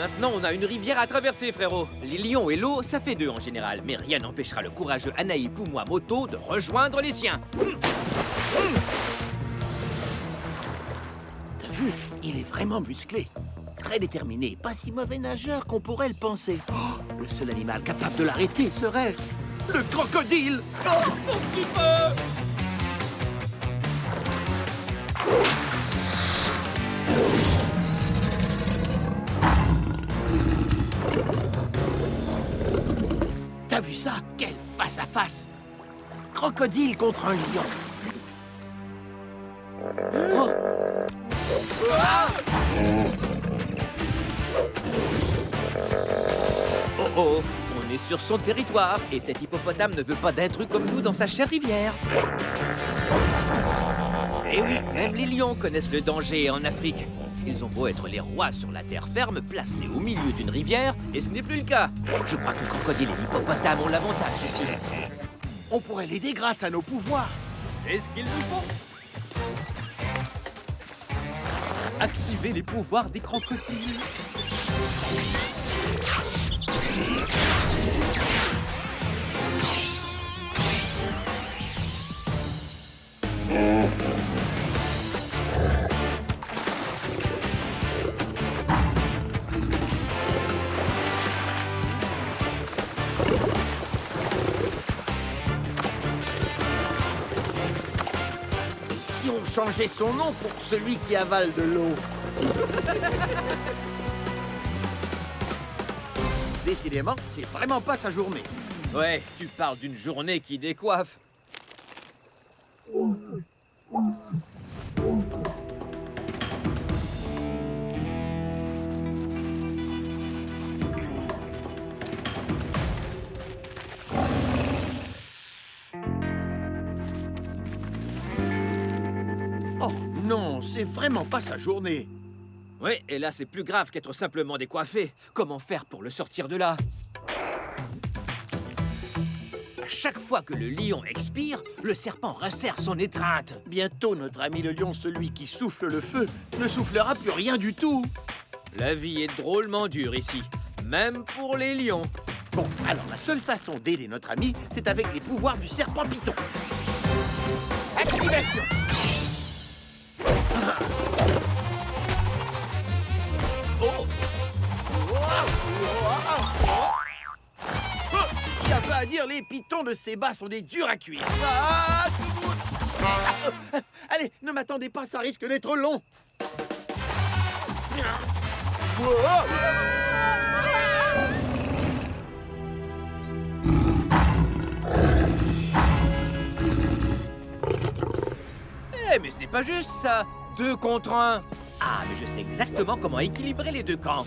Maintenant, on a une rivière à traverser, frérot. Les lions et l'eau, ça fait deux en général. Mais rien n'empêchera le courageux Anaï Moto de rejoindre les siens. T'as vu? Il est vraiment musclé. Très déterminé. Pas si mauvais nageur qu'on pourrait le penser. Oh, le seul animal capable de l'arrêter serait... le crocodile! Oh, T'as vu ça? Quel face-à-face! Crocodile contre un lion. Oh. Ah! Oh oh, on est sur son territoire et cet hippopotame ne veut pas d'intrus comme nous dans sa chère rivière. Et oui, même les lions connaissent le danger en Afrique. Ils ont beau être les rois sur la terre ferme, placés au milieu d'une rivière, et ce n'est plus le cas. Je crois que le crocodile et l'hippopotame ont l'avantage ici. On pourrait l'aider grâce à nos pouvoirs. C'est ce qu'il nous faut. Activer les pouvoirs des crocodiles. Et si on changeait son nom pour celui qui avale de l'eau? Décidément, c'est vraiment pas sa journée. Ouais, tu parles d'une journée qui décoiffe. Oh non, c'est vraiment pas sa journée. Ouais, et là c'est plus grave qu'être simplement décoiffé. Comment faire pour le sortir de là? À chaque fois que le lion expire, le serpent resserre son étreinte. Bientôt, notre ami le lion, celui qui souffle le feu, ne soufflera plus rien du tout. La vie est drôlement dure ici, même pour les lions. Bon, alors la seule façon d'aider notre ami, c'est avec les pouvoirs du serpent python. Activation! Oh! Il n'y a pas à dire, les pitons de ces bas sont des durs à cuire. Ah, allez, ne m'attendez pas, ça risque d'être long. Eh, mais ce n'est pas juste ça. 2 contre 1. Ah, mais je sais exactement comment équilibrer les deux camps.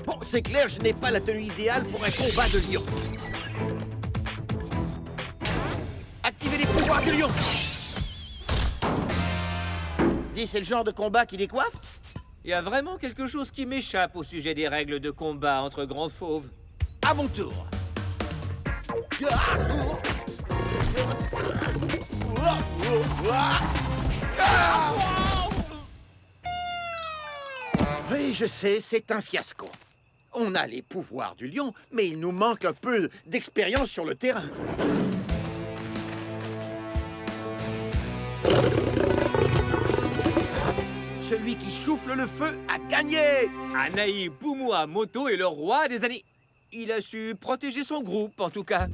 Bon, c'est clair, je n'ai pas la tenue idéale pour un combat de lion. Activez les pouvoirs du lion. Dis, c'est le genre de combat qui décoiffe? Il y a vraiment quelque chose qui m'échappe au sujet des règles de combat entre grands fauves. À mon tour. Oui, je sais, c'est un fiasco. On a les pouvoirs du lion, mais il nous manque un peu d'expérience sur le terrain. Celui qui souffle le feu a gagné! Anaï Moto est le roi des années. Il a su protéger son groupe, en tout cas.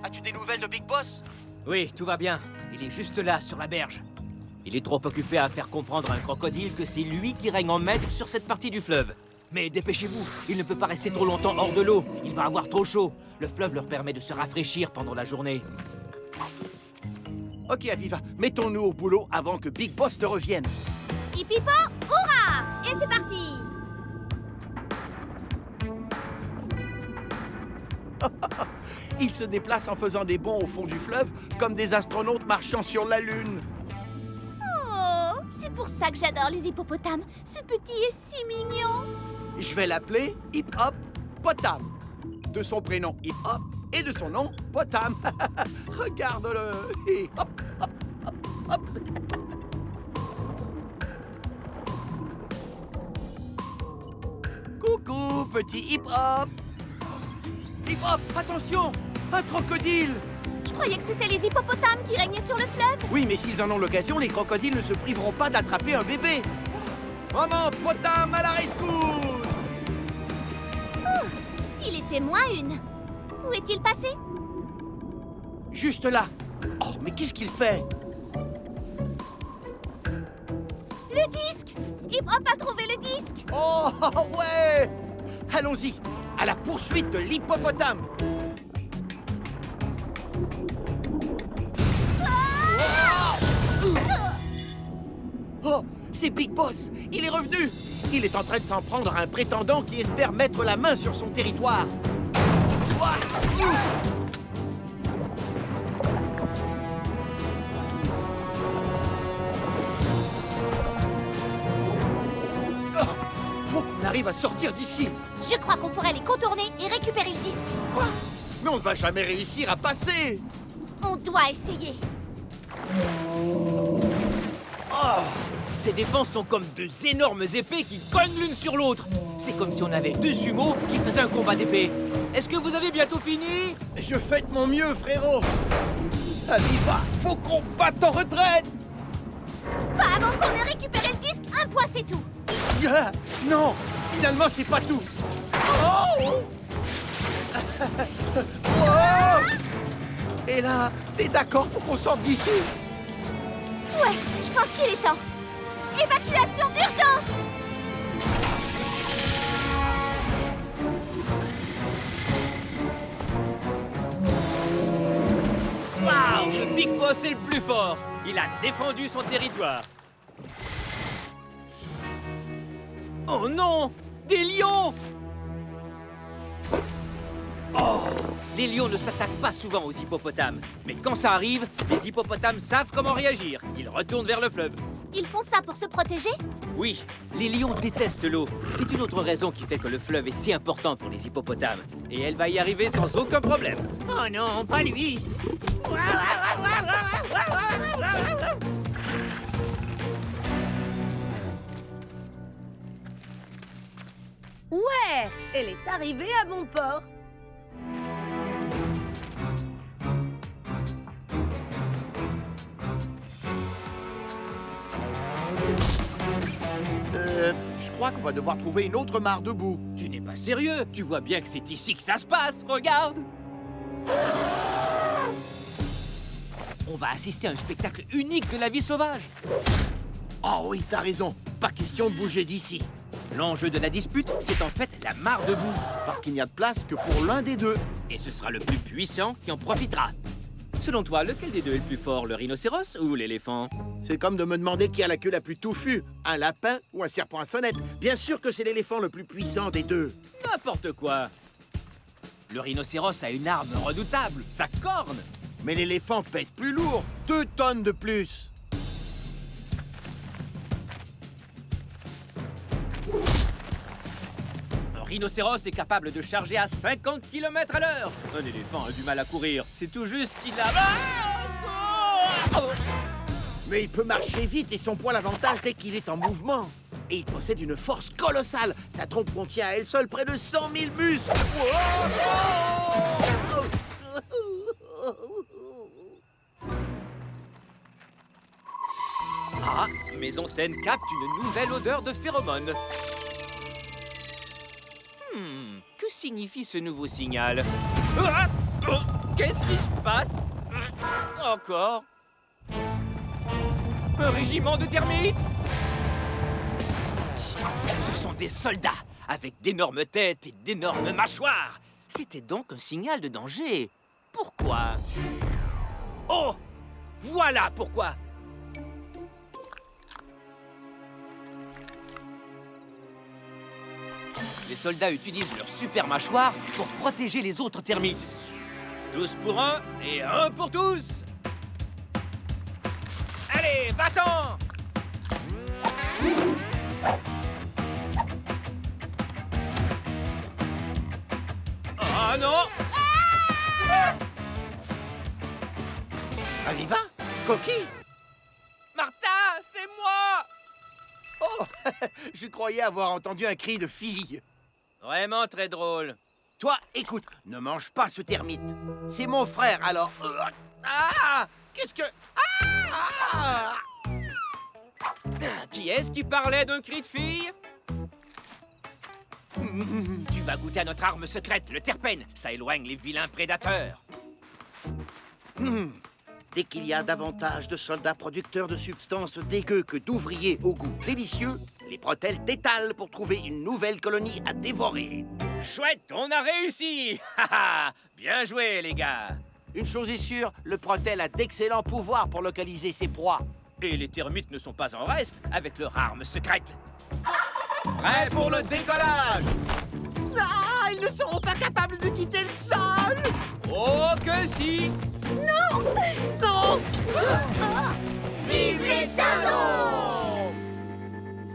As-tu des nouvelles de Big Boss? Oui, tout va bien. Il est juste là, sur la berge. Il est trop occupé à faire comprendre à un crocodile que c'est lui qui règne en maître sur cette partie du fleuve. Mais dépêchez-vous, il ne peut pas rester trop longtemps hors de l'eau. Il va avoir trop chaud. Le fleuve leur permet de se rafraîchir pendant la journée. Ok, Aviva, mettons-nous au boulot avant que Big Boss ne revienne. Hippipo, hurrah! Et c'est parti! Ils se déplacent en faisant des bonds au fond du fleuve, comme des astronautes marchant sur la Lune. Oh, c'est pour ça que j'adore les hippopotames. Ce petit est si mignon. Je vais l'appeler Hip Hop Potam. De son prénom Hip Hop, Et de son nom, Potam. Regarde-le. Et hop, hop, hop, hop. Coucou, petit hip-hop. Hip-hop, attention, un crocodile. Je croyais que c'était les hippopotames qui régnaient sur le fleuve. Oui, mais s'ils en ont l'occasion, les crocodiles ne se priveront pas d'attraper un bébé. Maman, Potam à la rescousse. Il était moins une. Où est-il passé? Juste là. Oh, mais qu'est-ce qu'il fait? Le disque! Hip-Hop a trouvé le disque! Oh, ouais. Allons-y, à la poursuite de l'hippopotame. Oh, c'est Big Boss. Il est revenu. Il est en train de s'en prendre à un prétendant qui espère mettre la main sur son territoire. Ouah. Faut qu'on arrive à sortir d'ici. Je crois qu'on pourrait les contourner et récupérer le disque. Quoi? Mais on ne va jamais réussir à passer. On doit essayer. Oh, ces défenses sont comme deux énormes épées qui cognent l'une sur l'autre. C'est comme si on avait deux sumos qui faisaient un combat d'épées. Est-ce que vous avez bientôt fini? Je fais de mon mieux, frérot. Aviva, faut qu'on batte en retraite. Pas avant qu'on ait récupéré le disque, un point c'est tout. Ah, non, finalement, c'est pas tout. Oh. Oh. Et là, t'es d'accord pour qu'on sorte d'ici? Ouais, je pense qu'il est temps. Évacuation d'urgence! Waouh, le Big Boss est le plus fort. Il a défendu son territoire. Oh non! Des lions! Oh! Les lions ne s'attaquent pas souvent aux hippopotames. Mais quand ça arrive, les hippopotames savent comment réagir. Ils retournent vers le fleuve. Ils font ça pour se protéger? Oui, les lions détestent l'eau. C'est une autre raison qui fait que le fleuve est si important pour les hippopotames. Et elle va y arriver sans aucun problème. Oh non, pas lui. Ouais, elle est arrivée à bon port. Je crois qu'on va devoir trouver une autre mare debout. Tu n'es pas sérieux. Tu vois bien que c'est ici que ça se passe. Regarde. On va assister à un spectacle unique de la vie sauvage. Oh oui, t'as raison. Pas question de bouger d'ici. L'enjeu de la dispute, c'est en fait la mare debout. Parce qu'il n'y a de place que pour l'un des deux. Et ce sera le plus puissant qui en profitera. Selon toi, lequel des deux est le plus fort, le rhinocéros ou l'éléphant? C'est comme de me demander qui a la queue la plus touffue, un lapin ou un serpent à sonnette. Bien sûr que c'est l'éléphant le plus puissant des deux. N'importe quoi. Le rhinocéros a une arme redoutable, sa corne. Mais l'éléphant pèse plus lourd, 2 tonnes de plus. Un rhinocéros est capable de charger à 50 km à l'heure. Un éléphant a du mal à courir. C'est tout juste s'il a... Ah! Oh! Mais il peut marcher vite et son poids l'avantage dès qu'il est en mouvement. Et il possède une force colossale. Sa trompe contient à elle seule près de 100 000 muscles. Ah, mes antennes captent une nouvelle odeur de phéromones. Que signifie ce nouveau signal? Ah! Oh, qu'est-ce qui se passe? Encore? Un régiment de termites? Ce sont des soldats avec d'énormes têtes et d'énormes mâchoires. C'était donc un signal de danger. Pourquoi? Oh! Voilà pourquoi! Les soldats utilisent leur super mâchoire pour protéger les autres termites. Tous pour un et un pour tous! Allez, va-t'en! Oh non! Raviva? Coquille? Martha, c'est moi! Oh, je croyais avoir entendu un cri de fille. Vraiment très drôle. Toi, écoute, ne mange pas ce termite. C'est mon frère, alors... Ah! Qu'est-ce que... Ah! Qui est-ce qui parlait d'un cri de fille? Tu vas goûter à notre arme secrète, le terpène. Ça éloigne les vilains prédateurs. Dès qu'il y a davantage de soldats producteurs de substances dégueu que d'ouvriers au goût délicieux, les protèles t'étalent pour trouver une nouvelle colonie à dévorer. Chouette, on a réussi! Haha, bien joué, les gars. Une chose est sûre, le protel a d'excellents pouvoirs pour localiser ses proies. Et les termites ne sont pas en reste avec leur arme secrète. Prêt pour le décollage! Ah, ils ne seront pas capables de quitter le sol. Oh que si! Non. Vive les dindons!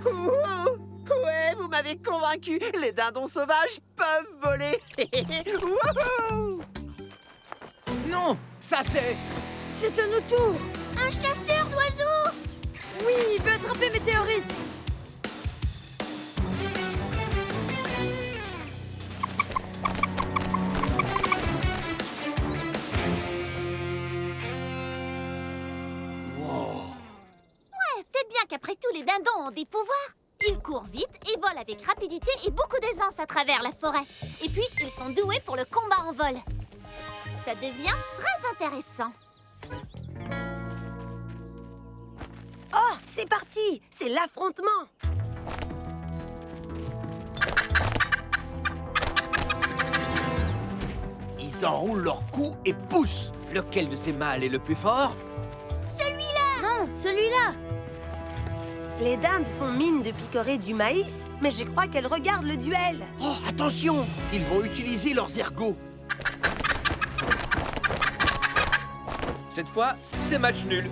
Ouais, vous m'avez convaincu. Les dindons sauvages peuvent voler. Wouhou. Non, ça c'est... C'est à nos tours. Un chasseur d'oiseaux! Oui, il peut attraper météorite. Ouais, peut-être bien qu'après tout, les dindons ont des pouvoirs. Ils courent vite et volent avec rapidité et beaucoup d'aisance à travers la forêt. Et puis, ils sont doués pour le combat en vol. Ça devient très intéressant. Oh, c'est parti. C'est l'affrontement. Ils enroulent leurs coups et poussent. Lequel de ces mâles est le plus fort? Celui-là! Non, celui-là. Les dindes font mine de picorer du maïs, mais je crois qu'elles regardent le duel. Oh, attention! Ils vont utiliser leurs ergots. Cette fois, c'est match nul.